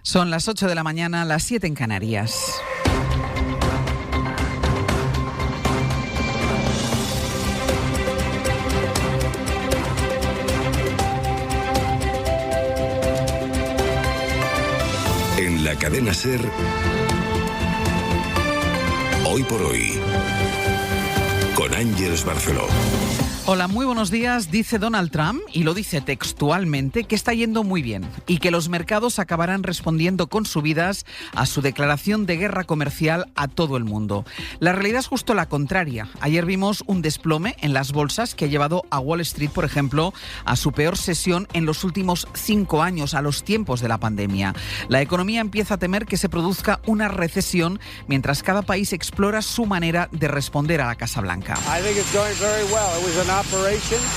Son las 8 de la mañana, las 7 en Canarias. En la cadena SER, Hoy por Hoy, con Ángeles Barceló. Hola, muy buenos días. Dice Donald Trump, y lo dice textualmente, que está yendo muy bien y que los mercados acabarán respondiendo con subidas a su declaración de guerra comercial a todo el mundo. La realidad es justo la contraria. Ayer vimos un desplome en las bolsas que ha llevado a Wall Street, por ejemplo, a su peor sesión en los últimos 5 años, a los tiempos de la pandemia. La economía empieza a temer que se produzca una recesión mientras cada país explora su manera de responder a la Casa Blanca.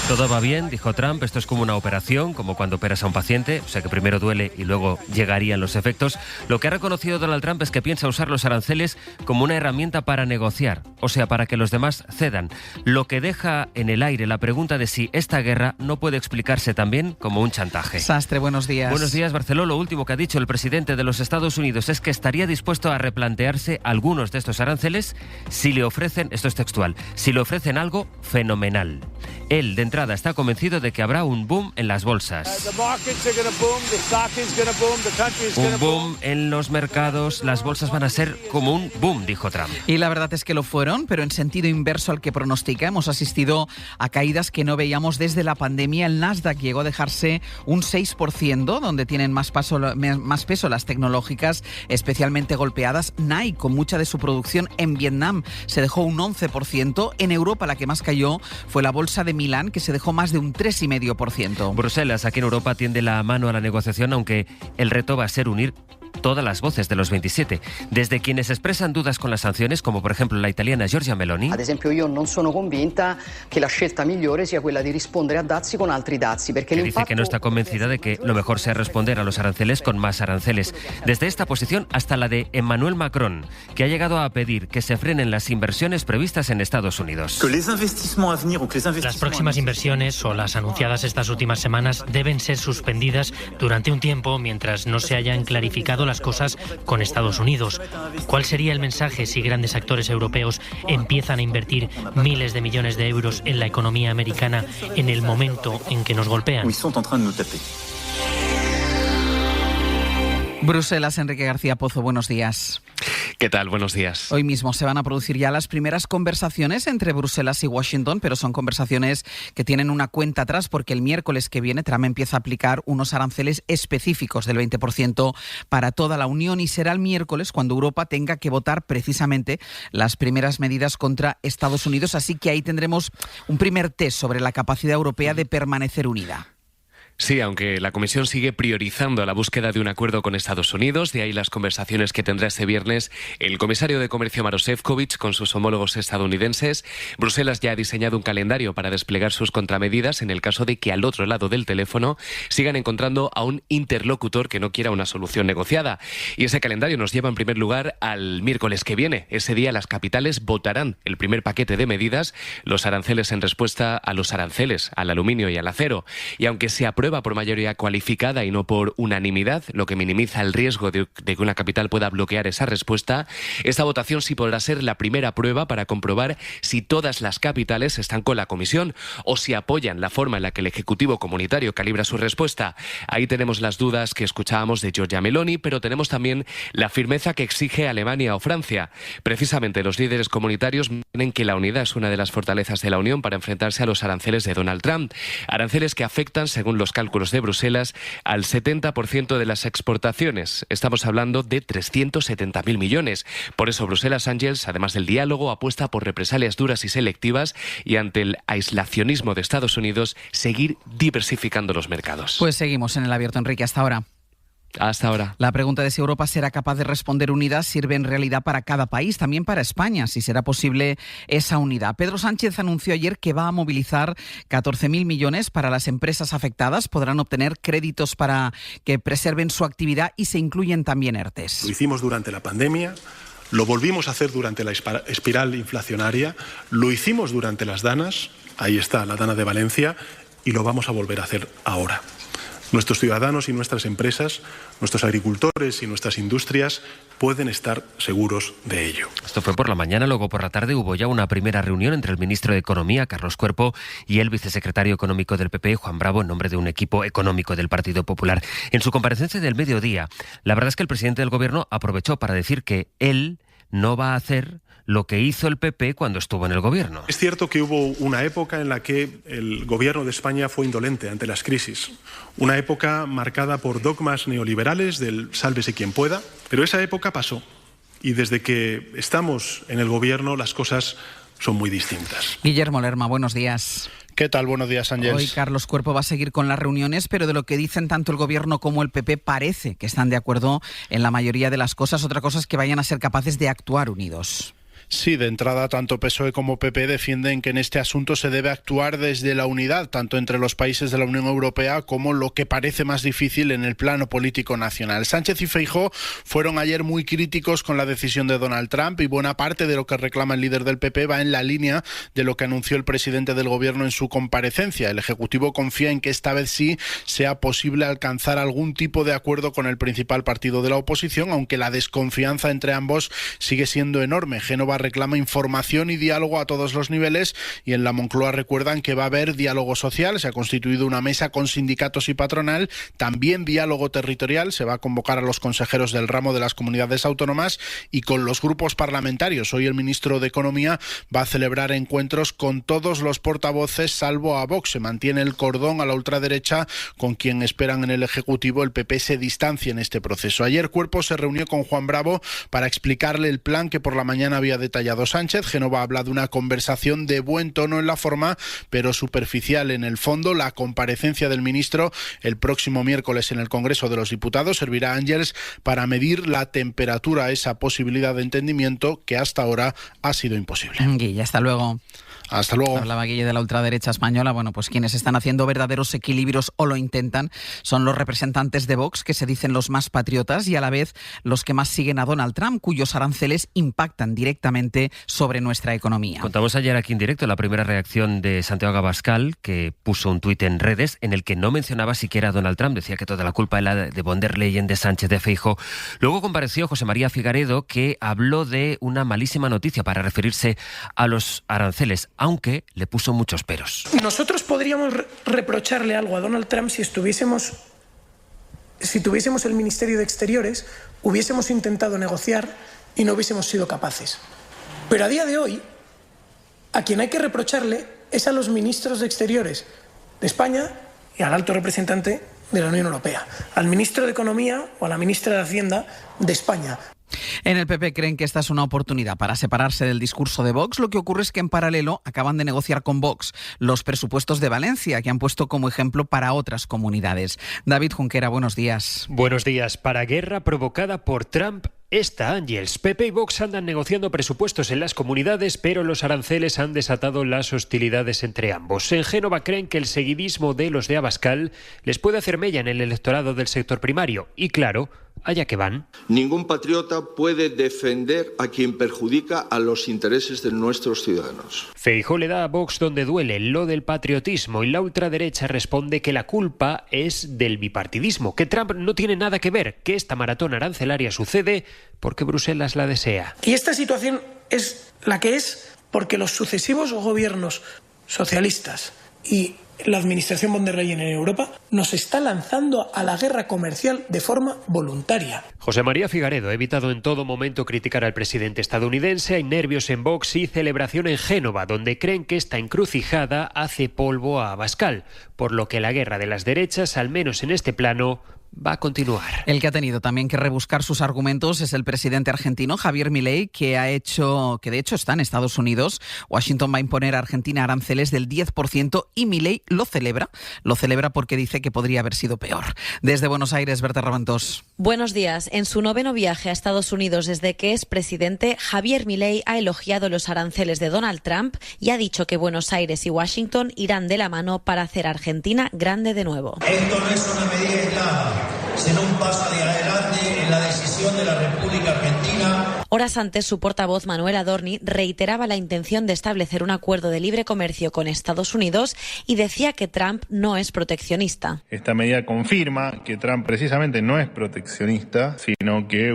Todo va bien, dijo Trump, esto es como una operación, como cuando operas a un paciente, o sea que primero duele y luego llegarían los efectos. Lo que ha reconocido Donald Trump es que piensa usar los aranceles como una herramienta para negociar, o sea, para que los demás cedan. Lo que deja en el aire la pregunta de si esta guerra no puede explicarse también como un chantaje. Sastre, buenos días. Buenos días, Barceló. Lo último que ha dicho el presidente de los Estados Unidos es que estaría dispuesto a replantearse algunos de estos aranceles si le ofrecen, esto es textual, si le ofrecen algo fenomenal. Él, de entrada, está convencido de que habrá un boom en las bolsas. Un boom en los mercados, las bolsas van a ser como un boom, dijo Trump. Y la verdad es que lo fueron, pero en sentido inverso al que pronostica. Hemos asistido a caídas que no veíamos desde la pandemia. El Nasdaq llegó a dejarse un 6%, donde tienen más peso las tecnológicas, especialmente golpeadas. Nike, con mucha de su producción en Vietnam, se dejó un 11%. En Europa la que más cayó fue la bolsa de Milán, que se dejó más de un 3,5%. Bruselas, aquí en Europa, tiende la mano a la negociación, aunque el reto va a ser unir todas las voces de los 27. Desde quienes expresan dudas con las sanciones, como por ejemplo la italiana Giorgia Meloni. Ad esempio, io non sono convinta che la scelta migliore sia quella di rispondere a dazi con altri dazi, perché que dice que no está convencida de que lo mejor sea responder a los aranceles con más aranceles. Desde esta posición hasta la de Emmanuel Macron, que ha llegado a pedir que se frenen las inversiones previstas en Estados Unidos. Las próximas inversiones o las anunciadas estas últimas semanas deben ser suspendidas durante un tiempo mientras no se hayan clarificado las cosas con Estados Unidos. ¿Cuál sería el mensaje si grandes actores europeos empiezan a invertir miles de millones de euros en la economía americana en el momento en que nos golpean? Bruselas, Enrique García Pozo, buenos días. ¿Qué tal? Buenos días. Hoy mismo se van a producir ya las primeras conversaciones entre Bruselas y Washington, pero son conversaciones que tienen una cuenta atrás porque el miércoles que viene Trump empieza a aplicar unos aranceles específicos del 20% para toda la Unión y será el miércoles cuando Europa tenga que votar precisamente las primeras medidas contra Estados Unidos, así que ahí tendremos un primer test sobre la capacidad europea de permanecer unida. Sí, aunque la Comisión sigue priorizando la búsqueda de un acuerdo con Estados Unidos, de ahí las conversaciones que tendrá este viernes el comisario de Comercio Maroš Šefčovič con sus homólogos estadounidenses. Bruselas ya ha diseñado un calendario para desplegar sus contramedidas en el caso de que al otro lado del teléfono sigan encontrando a un interlocutor que no quiera una solución negociada. Y ese calendario nos lleva en primer lugar al miércoles que viene. Ese día las capitales votarán el primer paquete de medidas, los aranceles en respuesta a los aranceles, al aluminio y al acero. Y aunque se aprueba por mayoría cualificada y no por unanimidad, lo que minimiza el riesgo de que una capital pueda bloquear esa respuesta, esta votación sí podrá ser la primera prueba para comprobar si todas las capitales están con la Comisión o si apoyan la forma en la que el Ejecutivo Comunitario calibra su respuesta. Ahí tenemos las dudas que escuchábamos de Giorgia Meloni, pero tenemos también la firmeza que exige Alemania o Francia. Precisamente los líderes comunitarios tienen que la unidad es una de las fortalezas de la Unión para enfrentarse a los aranceles de Donald Trump. Aranceles que afectan, según los cálculos de Bruselas, al 70% de las exportaciones. Estamos hablando de 370.000 millones. Por eso Bruselas, Ángeles, además del diálogo, apuesta por represalias duras y selectivas y ante el aislacionismo de Estados Unidos, seguir diversificando los mercados. Pues seguimos en el abierto, Enrique, hasta ahora. Hasta ahora. La pregunta de si Europa será capaz de responder unida sirve en realidad para cada país, también para España, si será posible esa unidad. Pedro Sánchez anunció ayer que va a movilizar 14.000 millones para las empresas afectadas. Podrán obtener créditos para que preserven su actividad y se incluyen también ERTEs. Lo hicimos durante la pandemia, lo volvimos a hacer durante la espiral inflacionaria, lo hicimos durante las DANAs, ahí está la DANA de Valencia, y lo vamos a volver a hacer ahora. Nuestros ciudadanos y nuestras empresas, nuestros agricultores y nuestras industrias pueden estar seguros de ello. Esto fue por la mañana, luego por la tarde hubo ya una primera reunión entre el ministro de Economía, Carlos Cuerpo, y el vicesecretario económico del PP, Juan Bravo, en nombre de un equipo económico del Partido Popular. En su comparecencia del mediodía, la verdad es que el presidente del Gobierno aprovechó para decir que él no va a hacer lo que hizo el PP cuando estuvo en el gobierno. Es cierto que hubo una época en la que el gobierno de España fue indolente ante las crisis, una época marcada por dogmas neoliberales del sálvese quien pueda, pero esa época pasó y desde que estamos en el gobierno las cosas son muy distintas. Guillermo Lerma, buenos días. ¿Qué tal? Buenos días, Ángeles. Hoy Carlos Cuerpo va a seguir con las reuniones, pero de lo que dicen tanto el Gobierno como el PP parece que están de acuerdo en la mayoría de las cosas. Otra cosa es que vayan a ser capaces de actuar unidos. Sí, de entrada tanto PSOE como PP defienden que en este asunto se debe actuar desde la unidad, tanto entre los países de la Unión Europea como lo que parece más difícil en el plano político nacional. Sánchez y Feijóo fueron ayer muy críticos con la decisión de Donald Trump y buena parte de lo que reclama el líder del PP va en la línea de lo que anunció el presidente del Gobierno en su comparecencia. El Ejecutivo confía en que esta vez sí sea posible alcanzar algún tipo de acuerdo con el principal partido de la oposición, aunque la desconfianza entre ambos sigue siendo enorme. Génova reclama información y diálogo a todos los niveles y en la Moncloa recuerdan que va a haber diálogo social, se ha constituido una mesa con sindicatos y patronal, también diálogo territorial, se va a convocar a los consejeros del ramo de las comunidades autónomas y con los grupos parlamentarios. Hoy el ministro de Economía va a celebrar encuentros con todos los portavoces salvo a Vox. Se mantiene el cordón a la ultraderecha con quien esperan en el Ejecutivo el PP se distancia en este proceso. Ayer Cuerpo se reunió con Juan Bravo para explicarle el plan que por la mañana había detallado Sánchez. Génova habla de una conversación de buen tono en la forma, pero superficial en el fondo. La comparecencia del ministro el próximo miércoles en el Congreso de los Diputados servirá a Ángeles para medir la temperatura a esa posibilidad de entendimiento que hasta ahora ha sido imposible. Guille, hasta luego. Hasta luego. Hablaba Guille de la ultraderecha española. Bueno, pues quienes están haciendo verdaderos equilibrios o lo intentan son los representantes de Vox, que se dicen los más patriotas y a la vez los que más siguen a Donald Trump, cuyos aranceles impactan directamente sobre nuestra economía. Contamos ayer aquí en directo la primera reacción de Santiago Abascal, que puso un tuit en redes en el que no mencionaba siquiera a Donald Trump, decía que toda la culpa era de von der Leyen, de Sánchez, de Feijóo. Luego compareció José María Figaredo, que habló de una malísima noticia para referirse a los aranceles, aunque le puso muchos peros. Nosotros podríamos reprocharle algo a Donald Trump si tuviésemos el Ministerio de Exteriores, hubiésemos intentado negociar y no hubiésemos sido capaces. Pero a día de hoy, a quien hay que reprocharle es a los ministros de Exteriores de España y al alto representante de la Unión Europea, al ministro de Economía o a la ministra de Hacienda de España. En el PP creen que esta es una oportunidad para separarse del discurso de Vox. Lo que ocurre es que en paralelo acaban de negociar con Vox los presupuestos de Valencia, que han puesto como ejemplo para otras comunidades. David Junquera, buenos días. Buenos días. Para guerra provocada por Trump, Ángeles. PP y Vox andan negociando presupuestos en las comunidades, pero los aranceles han desatado las hostilidades entre ambos. En Génova creen que el seguidismo de los de Abascal les puede hacer mella en el electorado del sector primario. Y claro, allá que van. Ningún patriota puede defender a quien perjudica a los intereses de nuestros ciudadanos. Feijóo le da a Vox donde duele, lo del patriotismo, y la ultraderecha responde que la culpa es del bipartidismo, que Trump no tiene nada que ver, que esta maratón arancelaria sucede porque Bruselas la desea. Y esta situación es la que es porque los sucesivos gobiernos socialistas y la administración von der Leyen en Europa nos está lanzando a la guerra comercial de forma voluntaria. José María Figaredo ha evitado en todo momento criticar al presidente estadounidense. Hay nervios en Vox y celebración en Génova, donde creen que esta encrucijada hace polvo a Abascal, por lo que la guerra de las derechas, al menos en este plano, va a continuar. El que ha tenido también que rebuscar sus argumentos es el presidente argentino Javier Milei, que de hecho está en Estados Unidos. Washington va a imponer a Argentina aranceles del 10% y Milei lo celebra porque dice que podría haber sido peor. Desde Buenos Aires, Berta Raventós. Buenos días. En su 9º viaje a Estados Unidos desde que es presidente, Javier Milei ha elogiado los aranceles de Donald Trump y ha dicho que Buenos Aires y Washington irán de la mano para hacer a Argentina grande de nuevo. Esto no es una medida aislada, sino un paso de adelante en la decisión de la República Argentina Horas antes, su portavoz Manuel Adorni reiteraba la intención de establecer un acuerdo de libre comercio con Estados Unidos y decía que Trump no es proteccionista. Esta medida confirma que Trump precisamente no es proteccionista, sino que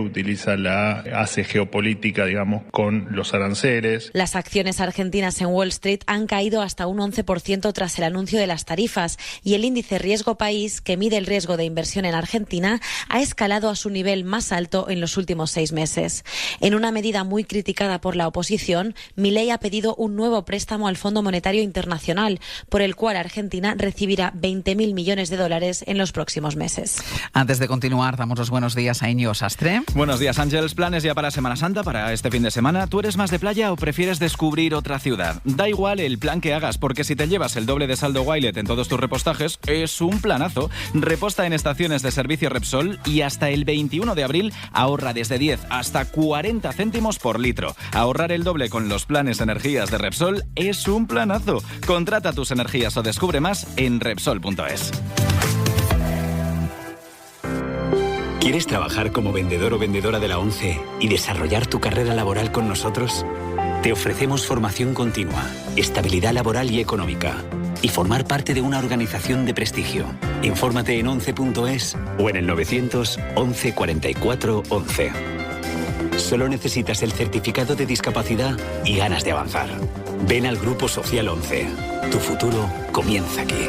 hace geopolítica, digamos, con los aranceles. Las acciones argentinas en Wall Street han caído hasta un 11% tras el anuncio de las tarifas y el índice Riesgo País, que mide el riesgo de inversión en Argentina, ha escalado a su nivel más alto en los últimos 6 meses. En una medida muy criticada por la oposición, Milei ha pedido un nuevo préstamo al Fondo Monetario Internacional, por el cual Argentina recibirá 20.000 millones de dólares en los próximos meses. Antes de continuar, damos los buenos días a Íñigo Sastre. Buenos días, Ángeles. ¿Planes ya para Semana Santa, para este fin de semana? ¿Tú eres más de playa o prefieres descubrir otra ciudad? Da igual el plan que hagas, porque si te llevas el doble de saldo Wilet en todos tus repostajes, es un planazo. Reposta en estaciones de servicio Repsol y hasta el 21 de abril ahorra desde 10 hasta 40 céntimos por litro. Ahorrar el doble con los planes energías de Repsol es un planazo. Contrata tus energías o descubre más en Repsol.es. ¿Quieres trabajar como vendedor o vendedora de la ONCE y desarrollar tu carrera laboral con nosotros? Te ofrecemos formación continua, estabilidad laboral y económica y formar parte de una organización de prestigio. Infórmate en 11.es o en el 900 11 44 11. Solo necesitas el certificado de discapacidad y ganas de avanzar. Ven al Grupo Social 11. Tu futuro comienza aquí.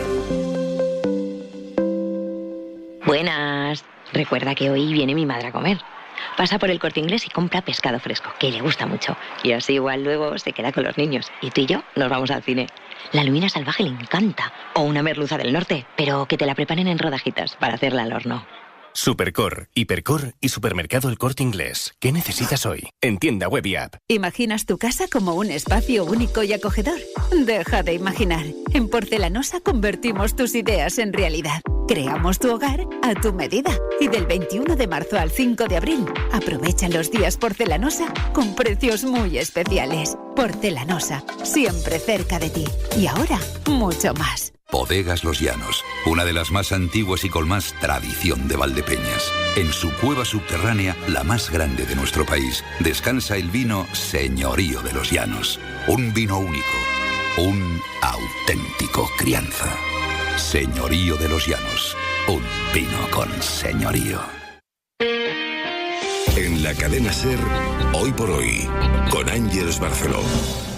Buenas. Recuerda que hoy viene mi madre a comer. Pasa por el Corte Inglés y compra pescado fresco, que le gusta mucho. Y así igual luego se queda con los niños. Y tú y yo nos vamos al cine. La lubina salvaje le encanta. O una merluza del norte, pero que te la preparen en rodajitas para hacerla al horno. Supercor, Hipercor y Supermercado El Corte Inglés. ¿Qué necesitas hoy? En tienda web y app. ¿Imaginas tu casa como un espacio único y acogedor? Deja de imaginar. En Porcelanosa convertimos tus ideas en realidad. Creamos tu hogar a tu medida. Y del 21 de marzo al 5 de abril, aprovecha los días Porcelanosa con precios muy especiales. Porcelanosa, siempre cerca de ti. Y ahora, mucho más. Bodegas Los Llanos, una de las más antiguas y con más tradición de Valdepeñas. En su cueva subterránea, la más grande de nuestro país, descansa el vino Señorío de los Llanos. Un vino único, un auténtico crianza. Señorío de los Llanos, un vino con señorío. En la cadena SER, Hoy por Hoy, con Ángeles Barceló.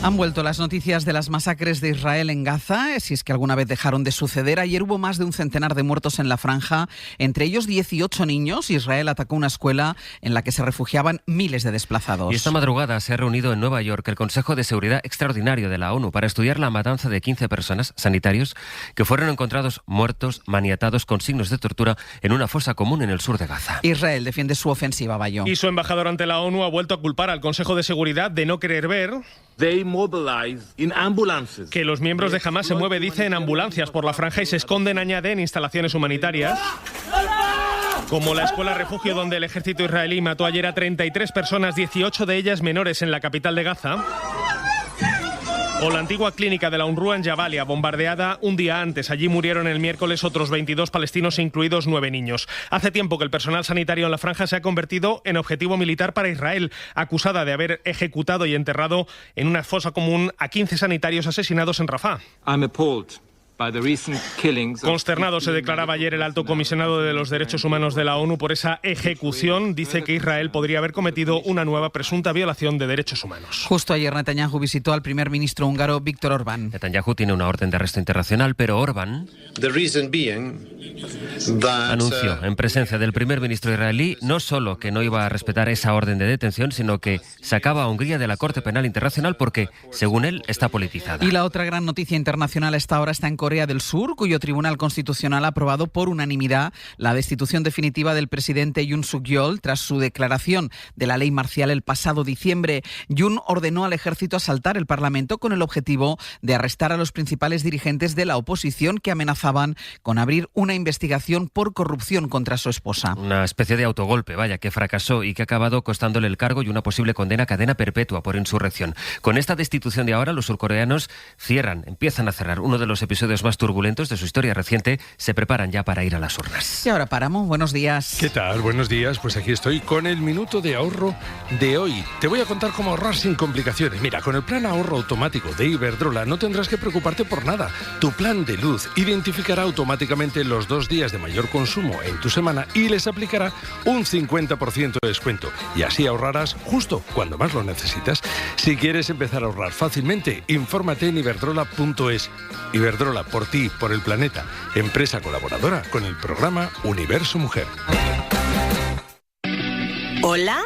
Han vuelto las noticias de las masacres de Israel en Gaza, si es que alguna vez dejaron de suceder. Ayer hubo más de un centenar de muertos en la franja, entre ellos 18 niños. Israel atacó una escuela en la que se refugiaban miles de desplazados. Y esta madrugada se ha reunido en Nueva York el Consejo de Seguridad Extraordinario de la ONU para estudiar la matanza de 15 personas, sanitarios, que fueron encontrados muertos, maniatados con signos de tortura en una fosa común en el sur de Gaza. Israel defiende su ofensiva, Bayo. Y su embajador ante la ONU ha vuelto a culpar al Consejo de Seguridad de no querer ver que los miembros de Hamás se mueven, dice, en ambulancias por la franja y se esconden, añade, en instalaciones humanitarias, como la escuela refugio donde el ejército israelí mató ayer a 33 personas, 18 de ellas menores, en la capital de Gaza. O la antigua clínica de la UNRWA en Jabalia, bombardeada un día antes. Allí murieron el miércoles otros 22 palestinos, incluidos 9 niños. Hace tiempo que el personal sanitario en la franja se ha convertido en objetivo militar para Israel, acusada de haber ejecutado y enterrado en una fosa común a 15 sanitarios asesinados en Rafah. Consternado se declaraba ayer el alto comisionado de los derechos humanos de la ONU por esa ejecución. Dice que Israel podría haber cometido una nueva presunta violación de derechos humanos. Justo ayer Netanyahu visitó al primer ministro húngaro Viktor Orbán. Netanyahu tiene una orden de arresto internacional, pero Orbán anunció en presencia del primer ministro israelí no solo que no iba a respetar esa orden de detención, sino que sacaba a Hungría de la Corte Penal Internacional porque, según él, está politizada. Y la otra gran noticia internacional a esta hora está en Corea del Sur, cuyo Tribunal Constitucional ha aprobado por unanimidad la destitución definitiva del presidente Yoon Suk-yeol tras su declaración de la ley marcial el pasado diciembre. Yoon ordenó al ejército asaltar el Parlamento con el objetivo de arrestar a los principales dirigentes de la oposición que amenazaban con abrir una investigación por corrupción contra su esposa. Una especie de autogolpe, vaya, que fracasó y que ha acabado costándole el cargo y una posible condena a cadena perpetua por insurrección. Con esta destitución de ahora, los surcoreanos empiezan a cerrar uno de los episodios episodios más turbulentos de su historia reciente, se preparan ya para ir a las urnas. Y ahora paramos. Buenos días. ¿Qué tal? Buenos días. Pues aquí estoy con el minuto de ahorro de hoy. Te voy a contar cómo ahorrar sin complicaciones. Mira, con el plan ahorro automático de Iberdrola no tendrás que preocuparte por nada. Tu plan de luz identificará automáticamente los 2 días de mayor consumo en tu semana y les aplicará un 50% de descuento. Y así ahorrarás justo cuando más lo necesitas. Si quieres empezar a ahorrar fácilmente, infórmate en iberdrola.es. Iberdrola, por ti, por el planeta. Empresa colaboradora con el programa Universo Mujer. ¿Hola?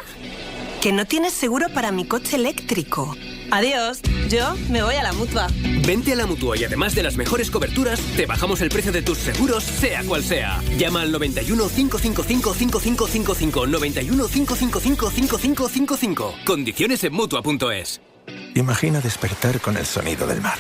Que no tienes seguro para mi coche eléctrico. Adiós, yo me voy a la Mutua. Vente a la Mutua y además de las mejores coberturas, te bajamos el precio de tus seguros, sea cual sea. Llama al 91 555 5555. 91 555 5555. Condiciones en Mutua.es. Imagina despertar con el sonido del mar.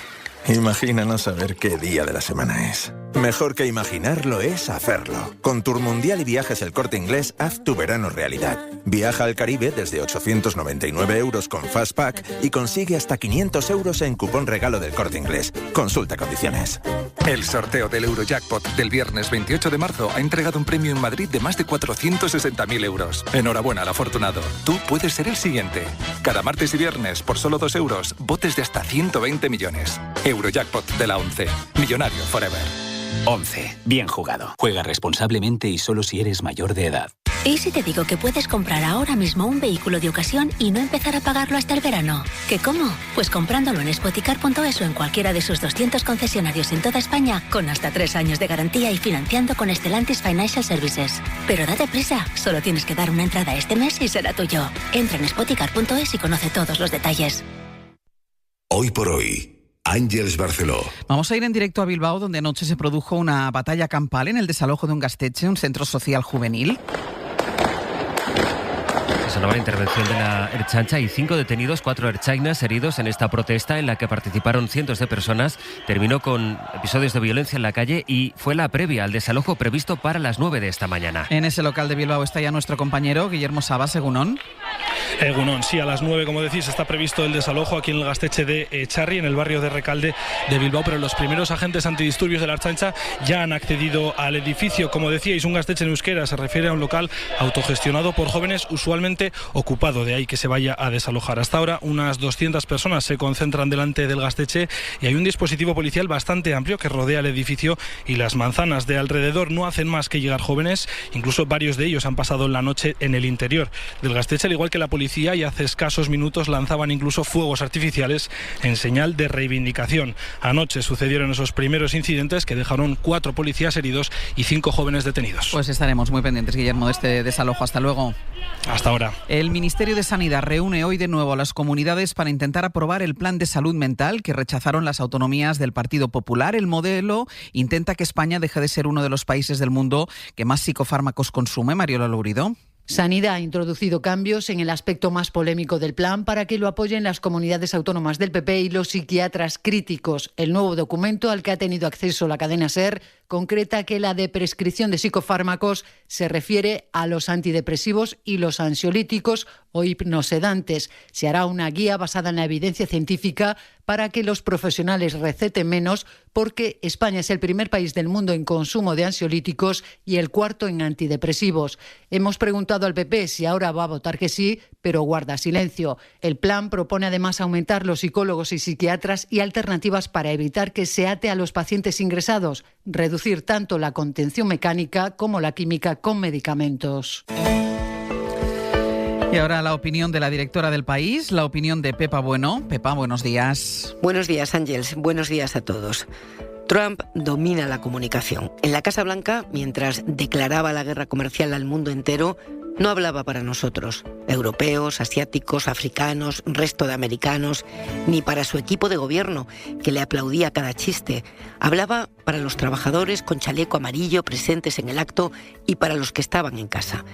Imagina no saber qué día de la semana es. Mejor que imaginarlo es hacerlo. Con Tour Mundial y Viajes El Corte Inglés, haz tu verano realidad. Viaja al Caribe desde 899 euros con Fastpack y consigue hasta 500 euros en cupón regalo del Corte Inglés. Consulta condiciones. El sorteo del Eurojackpot del viernes 28 de marzo ha entregado un premio en Madrid de más de 460.000 euros. Enhorabuena al afortunado. Tú puedes ser el siguiente. Cada martes y viernes, por solo 2 euros, botes de hasta 120 millones. Eurojackpot de la 11. Millonario forever. 11. Bien jugado. Juega responsablemente y solo si eres mayor de edad. ¿Y si te digo que puedes comprar ahora mismo un vehículo de ocasión y no empezar a pagarlo hasta el verano? ¿Qué cómo? Pues comprándolo en Spoticar.es o en cualquiera de sus 200 concesionarios en toda España, con hasta 3 años de garantía y financiando con Stellantis Financial Services. Pero date prisa, solo tienes que dar una entrada este mes y será tuyo. Entra en Spoticar.es y conoce todos los detalles. Hoy por hoy, Ángeles Barceló. Vamos a ir en directo a Bilbao, donde anoche se produjo una batalla campal en el desalojo de un Gaztetxe, un centro social juvenil. Sonaba la intervención de la Ertzaintza y 5 detenidos, 4 ertzainas heridos en esta protesta en la que participaron cientos de personas. Terminó con episodios de violencia en la calle y fue la previa al desalojo previsto para las 9 de esta mañana. En ese local de Bilbao está ya nuestro compañero Guillermo Sabas, Egunon. Egunon, sí, a las 9, como decís, está previsto el desalojo aquí en el Gaztetxe de Echarri, en el barrio de Recalde de Bilbao, pero los primeros agentes antidisturbios de la Ertzaintza ya han accedido al edificio. Como decíais, un Gaztetxe en euskera se refiere a un local autogestionado por jóvenes, usualmente ocupado, de ahí que se vaya a desalojar. Hasta ahora unas 200 personas se concentran delante del Gaztetxe y hay un dispositivo policial bastante amplio que rodea el edificio y las manzanas de alrededor. No hacen más que llegar jóvenes, incluso varios de ellos han pasado la noche en el interior del Gaztetxe, al igual que la policía, y hace escasos minutos lanzaban incluso fuegos artificiales en señal de reivindicación. Anoche sucedieron esos primeros incidentes que dejaron 4 policías heridos y 5 jóvenes detenidos. Pues estaremos muy pendientes, Guillermo, de este desalojo. Hasta luego. Hasta ahora. El Ministerio de Sanidad reúne hoy de nuevo a las comunidades para intentar aprobar el plan de salud mental que rechazaron las autonomías del Partido Popular. El modelo intenta que España deje de ser uno de los países del mundo que más psicofármacos consume. Mariola Lourido. Sanidad ha introducido cambios en el aspecto más polémico del plan para que lo apoyen las comunidades autónomas del PP y los psiquiatras críticos. El nuevo documento al que ha tenido acceso la cadena SER concreta que la de prescripción de psicofármacos se refiere a los antidepresivos y los ansiolíticos o hipnosedantes. Se hará una guía basada en la evidencia científica para que los profesionales receten menos, porque España es el primer país del mundo en consumo de ansiolíticos y el 4º en antidepresivos. Hemos preguntado al PP si ahora va a votar que sí, pero guarda silencio. El plan propone además aumentar los psicólogos y psiquiatras y alternativas para evitar que se ate a los pacientes ingresados, reducir tanto la contención mecánica como la química con medicamentos. Y ahora la opinión de la directora del País, la opinión de Pepa Bueno. Pepa, buenos días. Buenos días, Ángeles. Buenos días a todos. Trump domina la comunicación. En la Casa Blanca, mientras declaraba la guerra comercial al mundo entero, no hablaba para nosotros, europeos, asiáticos, africanos, resto de americanos, ni para su equipo de gobierno, que le aplaudía cada chiste. Hablaba para los trabajadores con chaleco amarillo presentes en el acto y para los que estaban en casa.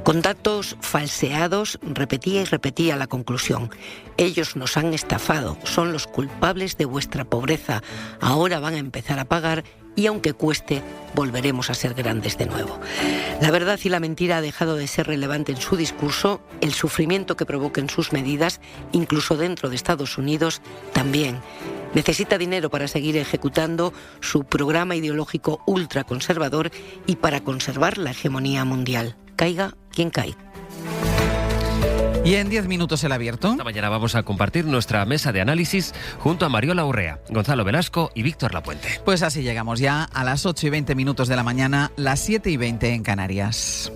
Con datos falseados, repetía y repetía la conclusión. Ellos nos han estafado, son los culpables de vuestra pobreza. Ahora van a empezar a pagar y aunque cueste, volveremos a ser grandes de nuevo. La verdad y la mentira ha dejado de ser relevante en su discurso, el sufrimiento que provoquen sus medidas, incluso dentro de Estados Unidos, también. Necesita dinero para seguir ejecutando su programa ideológico ultraconservador y para conservar la hegemonía mundial. Caiga quien caiga. Y en 10 minutos el abierto. Esta mañana vamos a compartir nuestra mesa de análisis junto a Mariola Urrea, Gonzalo Velasco y Víctor Lapuente. Pues así llegamos ya a las 8:20 de la mañana, las 7:20 en Canarias.